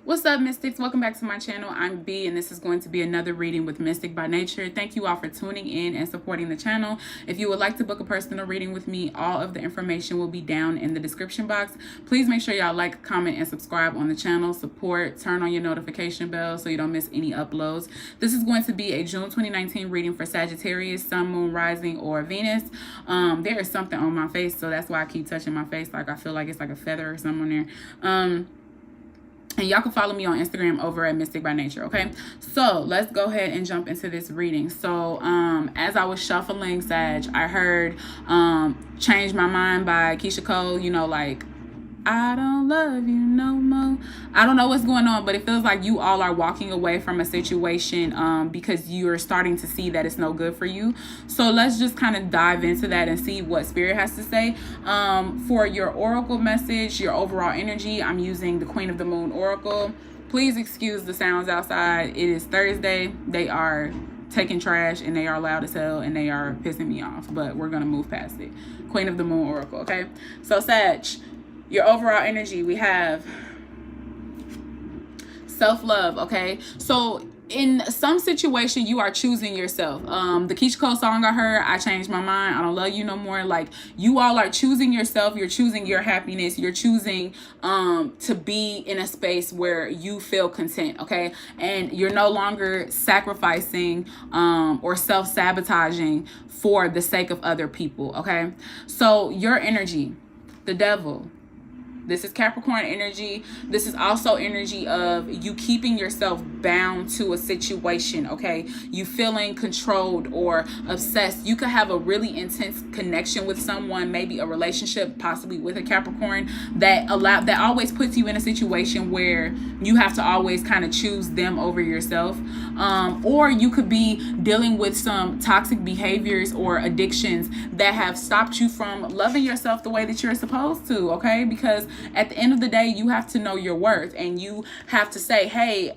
What's up, Mystics? Welcome back to my channel. I'm B, and this is going to be another reading with Mystic by Nature. Thank you all for tuning in and supporting the channel. If you would like to book a personal reading with me, all of the information will be down in the description box. Please make sure y'all like, comment, and subscribe on the channel. Support, turn on your notification bell so you don't miss any uploads. This is going to be a June 2019 reading for Sagittarius, Sun, Moon, Rising, or Venus. There is something on my face, so that's why I keep touching my face. Like I feel like it's like a feather or something on there. And y'all can follow me on Instagram over at Mystic by Nature, okay? So let's go ahead and jump into this reading. So as I was shuffling, Sag, I heard Change My Mind by Keisha Cole, you know, like, I don't love you no more. I don't know what's going on, but it feels like you all are walking away from a situation because you're starting to see that it's no good for you. So let's just kind of dive into that and see what Spirit has to say. For your oracle message, your overall energy, I'm using the Queen of the Moon Oracle. Please excuse the sounds outside. It is Thursday. They are taking trash and they are loud as hell and they are pissing me off, but we're going to move past it. Queen of the Moon Oracle, okay? So Sag, your overall energy, we have self-love, okay? So in some situation, you are choosing yourself. The Keisha Cole song I heard, I changed my mind, I don't love you no more. Like, you all are choosing yourself. You're choosing your happiness. You're choosing to be in a space where you feel content, okay? And you're no longer sacrificing or self-sabotaging for the sake of other people, okay? So your energy, the Devil. This is Capricorn energy. This is also energy of you keeping yourself bound to a situation, okay? You feeling controlled or obsessed. You could have a really intense connection with someone, maybe a relationship, possibly with a Capricorn, that always puts you in a situation where you have to always kind of choose them over yourself. Or you could be dealing with some toxic behaviors or addictions that have stopped you from loving yourself the way that you're supposed to, okay? Because at the end of the day, you have to know your worth and you have to say, hey,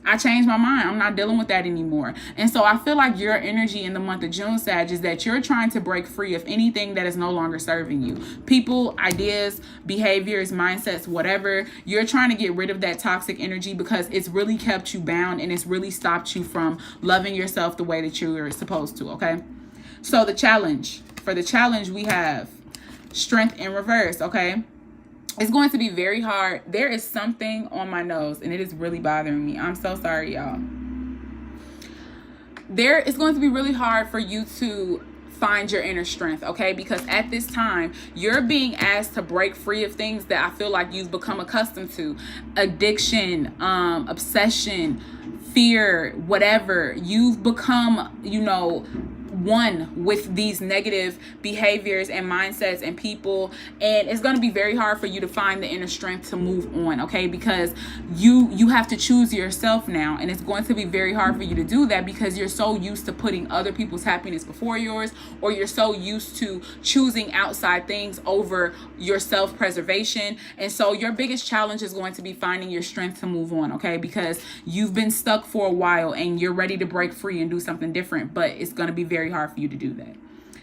I changed my mind. I'm not dealing with that anymore. And so I feel like your energy in the month of June, Sag, is that you're trying to break free of anything that is no longer serving you. People, ideas, behaviors, mindsets, whatever. You're trying to get rid of that toxic energy because it's really kept you bound and it's really stopped you from loving yourself the way that you're supposed to, okay? So the challenge. For the challenge, we have Strength in reverse, okay? It's going to be very hard. There is something on my nose and it is really bothering me. I'm so sorry, y'all. It's going to be really hard for you to find your inner strength, okay? Because at this time, you're being asked to break free of things that I feel like you've become accustomed to. Addiction, obsession, fear, whatever. You've become, you know, one with these negative behaviors and mindsets and people, and it's going to be very hard for you to find the inner strength to move on, okay? Because you have to choose yourself now, and it's going to be very hard for you to do that because you're so used to putting other people's happiness before yours, or you're so used to choosing outside things over your self-preservation. And so your biggest challenge is going to be finding your strength to move on, okay? Because you've been stuck for a while and you're ready to break free and do something different, but it's going to be very hard for you to do that.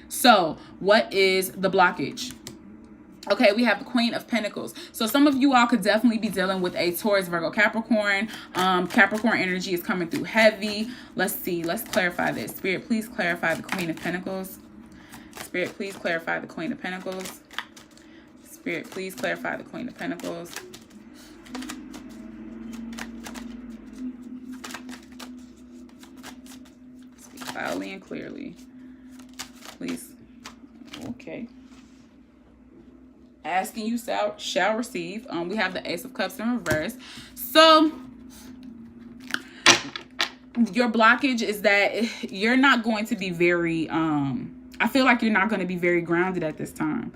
So what is the blockage? Okay, we have the Queen of Pentacles. So some of you all could definitely be dealing with a Taurus, Virgo, Capricorn. Capricorn energy is coming through heavy. Let's see. Let's clarify this. Spirit, please clarify the Queen of Pentacles. Spirit, please clarify the Queen of Pentacles. Spirit, please clarify the Queen of Pentacles. Speak loudly and clearly. Please. Okay. Asking you shall receive. We have the Ace of Cups in reverse. So your blockage is that you're not going to be very I feel like you're not going to be very grounded at this time.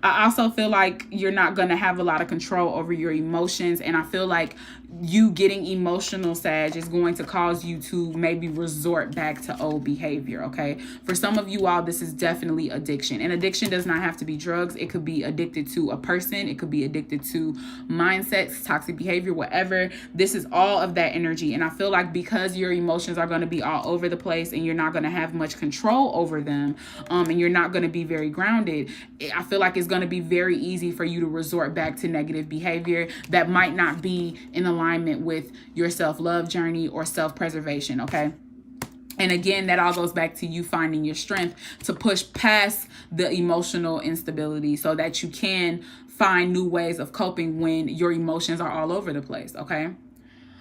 I also feel like you're not going to have a lot of control over your emotions. And I feel like you getting emotional, Sag, is going to cause you to maybe resort back to old behavior, okay? For some of you all, this is definitely addiction. And addiction does not have to be drugs. It could be addicted to a person. It could be addicted to mindsets, toxic behavior, whatever. This is all of that energy. And I feel like because your emotions are going to be all over the place and you're not going to have much control over them, and you're not going to be very grounded, I feel like it's going to be very easy for you to resort back to negative behavior that might not be in alignment with your self-love journey or self-preservation, okay? And again, that all goes back to you finding your strength to push past the emotional instability so that you can find new ways of coping when your emotions are all over the place, okay?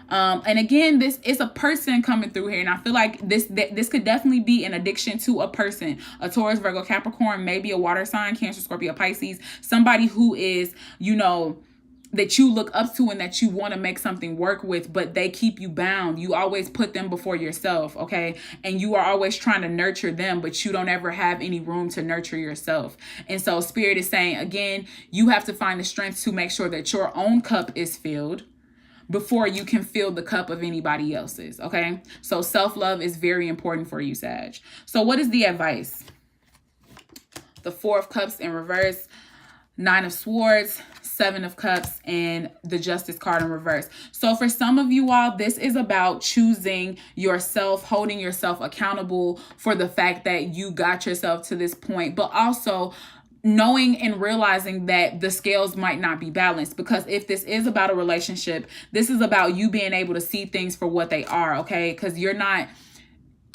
And again, this is a person coming through here. And I feel like this could definitely be an addiction to a person. A Taurus, Virgo, Capricorn, maybe a water sign, Cancer, Scorpio, Pisces. Somebody who is, you know, that you look up to and that you want to make something work with, but they keep you bound. You always put them before yourself, okay? And you are always trying to nurture them, but you don't ever have any room to nurture yourself. And so Spirit is saying, again, you have to find the strength to make sure that your own cup is filled before you can fill the cup of anybody else's, okay? So self-love is very important for you, Sag. So what is the advice? The Four of Cups in reverse, Nine of Swords, Seven of Cups, and the Justice card in reverse. So for some of you all, this is about choosing yourself, holding yourself accountable for the fact that you got yourself to this point, but also knowing and realizing that the scales might not be balanced, because if this is about a relationship, this is about you being able to see things for what they are, okay? Because you're not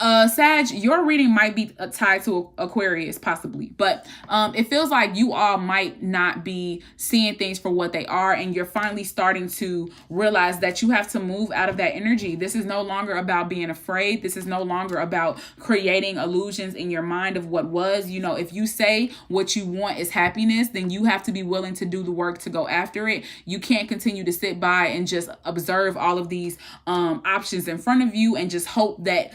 Sag, your reading might be tied to Aquarius possibly, but it feels like you all might not be seeing things for what they are, and you're finally starting to realize that you have to move out of that energy. This is no longer about being afraid. This is no longer about creating illusions in your mind of what was. You know, if you say what you want is happiness, then you have to be willing to do the work to go after it. You can't continue to sit by and just observe all of these options in front of you and just hope that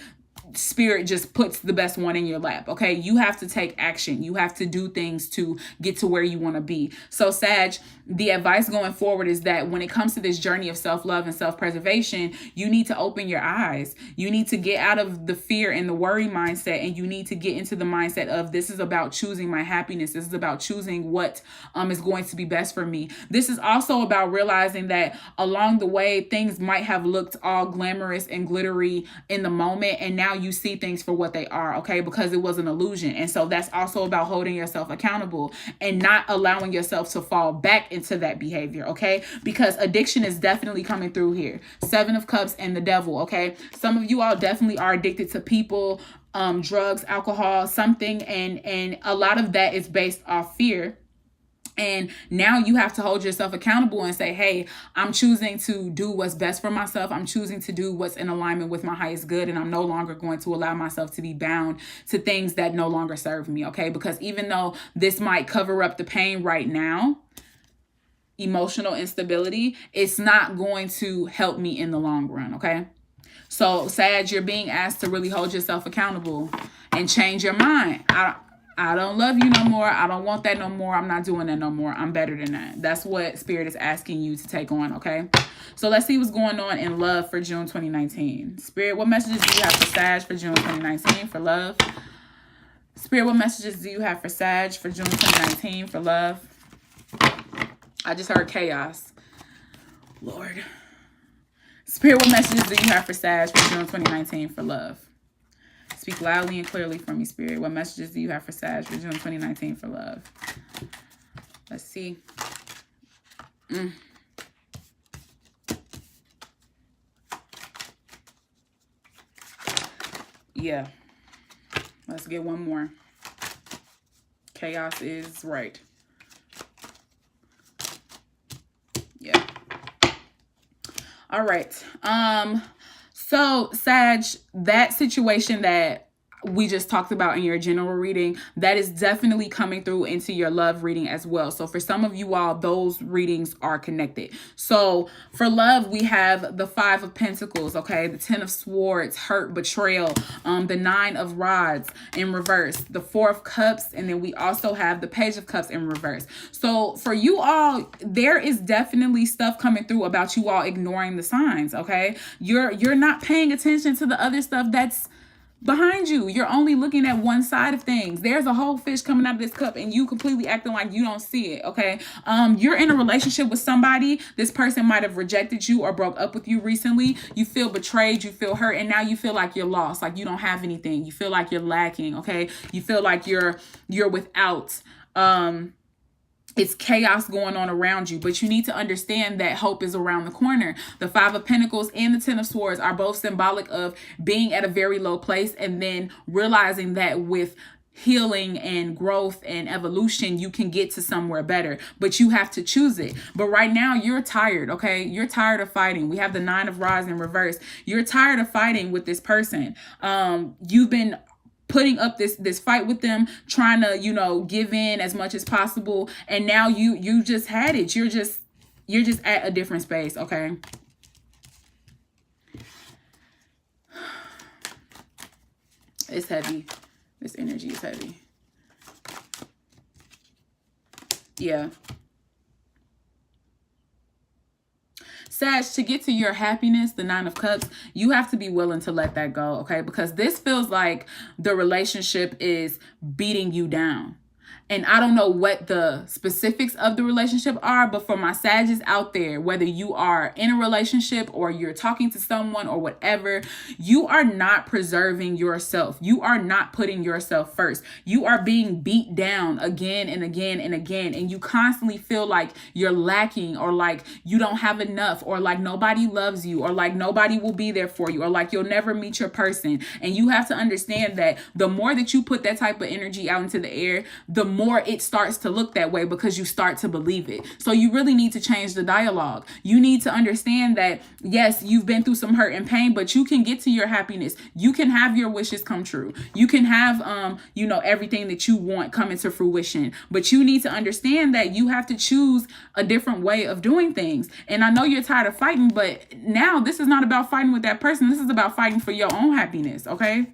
Spirit just puts the best one in your lap, okay? You have to take action. You have to do things to get to where you want to be. So Sag, the advice going forward is that when it comes to this journey of self-love and self-preservation, you need to open your eyes. You need to get out of the fear and the worry mindset, and you need to get into the mindset of, this is about choosing my happiness. This is about choosing what is going to be best for me. This is also about realizing that along the way, things might have looked all glamorous and glittery in the moment, and now you see things for what they are, okay? Because it was an illusion. And so that's also about holding yourself accountable and not allowing yourself to fall back into that behavior, okay? Because addiction is definitely coming through here. Seven of Cups and the Devil, okay? Some of you all definitely are addicted to people, drugs, alcohol, something, and a lot of that is based off fear. And now you have to hold yourself accountable and say, hey, I'm choosing to do what's best for myself. I'm choosing to do what's in alignment with my highest good. And I'm no longer going to allow myself to be bound to things that no longer serve me, okay? Because even though this might cover up the pain right now, emotional instability, it's not going to help me in the long run, okay? So Sag, you're being asked to really hold yourself accountable and change your mind. I don't love you no more. I don't want that no more. I'm not doing that no more. I'm better than that. That's what Spirit is asking you to take on, okay? So let's see what's going on in love for June 2019. Spirit, what messages do you have for Sag for June 2019 for love? Spirit, what messages do you have for Sag for June 2019 for love? I just heard chaos. Lord. Spirit, what messages do you have for Sag for June 2019 for love? Speak loudly and clearly for me, Spirit. What messages do you have for Sag for June 2019 for love? Let's see. Yeah. Let's get one more. Chaos is right. Yeah. All right. So Sag, that situation that we just talked about in your general reading, that is definitely coming through into your love reading as well. So for some of you all, those readings are connected. So for love, we have the Five of Pentacles, okay? The Ten of Swords, hurt, betrayal, the Nine of Rods in reverse, the Four of Cups, and then we also have the Page of Cups in reverse. So for you all, there is definitely stuff coming through about you all ignoring the signs, okay? You're not paying attention to the other stuff that's behind you. You're only looking at one side of things. There's a whole fish coming out of this cup and you completely acting like you don't see it, okay? You're in a relationship with somebody. This person might have rejected you or broke up with you recently. You feel betrayed, you feel hurt, and now you feel like you're lost, like you don't have anything. You feel like you're lacking, okay? You feel like you're without it's chaos going on around you, but you need to understand that hope is around the corner. The Five of Pentacles and the Ten of Swords are both symbolic of being at a very low place and then realizing that with healing and growth and evolution, you can get to somewhere better, but you have to choose it. But right now you're tired. Okay. You're tired of fighting. We have the Nine of Rods in reverse. You're tired of fighting with this person. You've been putting up this fight with them, trying to, you know, give in as much as possible. And now you just had it. You're just at a different space. Okay. It's heavy. This energy is heavy. Yeah. Sag, to get to your happiness, the Nine of Cups, you have to be willing to let that go, okay? Because this feels like the relationship is beating you down. And I don't know what the specifics of the relationship are, but for my Sagittarius out there, whether you are in a relationship or you're talking to someone or whatever, you are not preserving yourself. You are not putting yourself first. You are being beat down again and again and again. And you constantly feel like you're lacking, or like you don't have enough, or like nobody loves you, or like nobody will be there for you, or like you'll never meet your person. And you have to understand that the more that you put that type of energy out into the air, the more it starts to look that way, because you start to believe it. So you really need to change the dialogue. You need to understand that, yes, you've been through some hurt and pain, but you can get to your happiness. You can have your wishes come true. You can have, you know, everything that you want come into fruition. But you need to understand that you have to choose a different way of doing things. And I know you're tired of fighting, but now this is not about fighting with that person. This is about fighting for your own happiness, okay?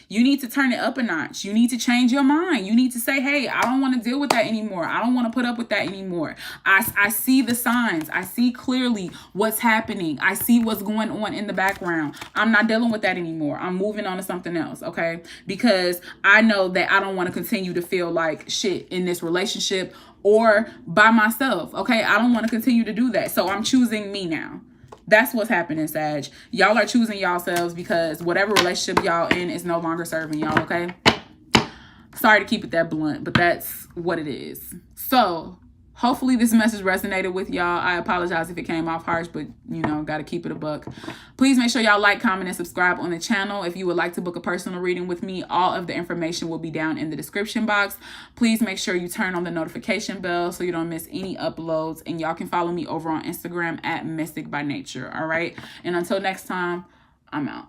You need to turn it up a notch. You need to change your mind. You need to say, hey, I don't want to deal with that anymore. I don't want to put up with that anymore. I see the signs. I see clearly what's happening. I see what's going on in the background. I'm not dealing with that anymore. I'm moving on to something else, okay? Because I know that I don't want to continue to feel like shit in this relationship or by myself, okay? I don't want to continue to do that. So I'm choosing me now. That's what's happening, Sag. Y'all are choosing yourselves because whatever relationship y'all in is no longer serving y'all, okay? Sorry to keep it that blunt, but that's what it is. So hopefully this message resonated with y'all. I apologize if it came off harsh, but, you know, got to keep it a buck. Please make sure y'all like, comment, and subscribe on the channel. If you would like to book a personal reading with me, all of the information will be down in the description box. Please make sure you turn on the notification bell so you don't miss any uploads. And y'all can follow me over on Instagram at Mysticbynature, all right? And until next time, I'm out.